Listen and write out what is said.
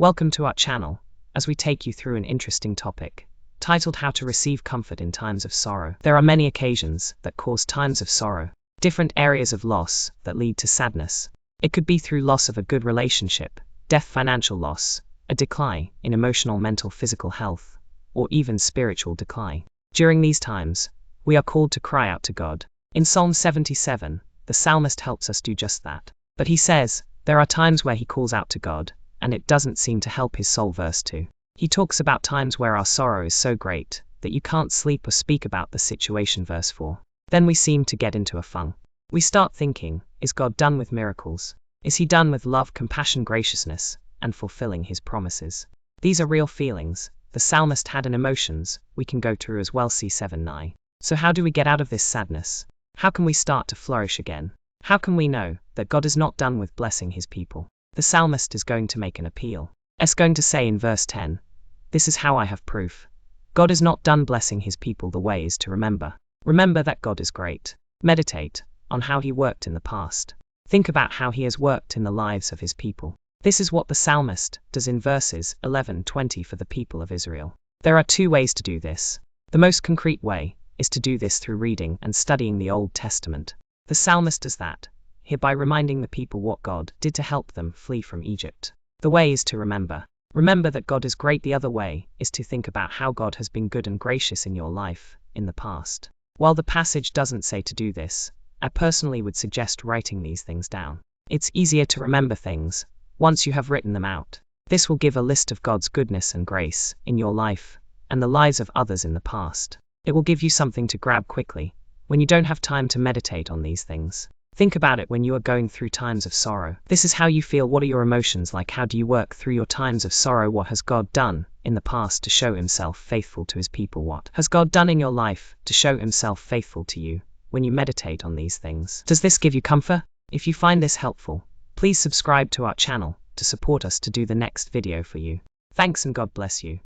Welcome to our channel, as we take you through an interesting topic, titled How to Receive Comfort in Times of Sorrow. There are many occasions that cause times of sorrow, different areas of loss that lead to sadness. It could be through loss of a good relationship, death, financial loss, a decline in emotional, mental, physical health, or even spiritual decline. During these times, we are called to cry out to God. In Psalm 77, the psalmist helps us do just that. But he says, there are times where he calls out to God, and it doesn't seem to help his soul. Verse 2. He talks about times where our sorrow is so great that you can't sleep or speak about the situation. Verse 4. Then we seem to get into a funk. We start thinking, is God done with miracles? Is he done with love, compassion, graciousness, and fulfilling his promises? These are real feelings the psalmist had and emotions we can go through as well. See 7:9. So how do we get out of this sadness? How can we start to flourish again? How can we know that God is not done with blessing his people? The psalmist is going to make an appeal. He's going to say in verse 10, this is how I have proof. God is not done blessing his people. The way is to remember. Remember that God is great. Meditate on how he worked in the past. Think about how he has worked in the lives of his people. This is what the psalmist does in verses 11-20 for the people of Israel. There are two ways to do this. The most concrete way is to do this through reading and studying the Old Testament. The psalmist does that, hereby reminding the people what God did to help them flee from Egypt. The way is to remember. Remember that God is great. The other way is to think about how God has been good and gracious in your life in the past. While the passage doesn't say to do this, I personally would suggest writing these things down. It's easier to remember things once you have written them out. This will give a list of God's goodness and grace in your life and the lives of others in the past. It will give you something to grab quickly when you don't have time to meditate on these things. Think about it when you are going through times of sorrow. This is how you feel. What are your emotions like? How do you work through your times of sorrow? What has God done in the past to show himself faithful to his people? What has God done in your life to show himself faithful to you when you meditate on these things? Does this give you comfort? If you find this helpful, please subscribe to our channel to support us to do the next video for you. Thanks and God bless you.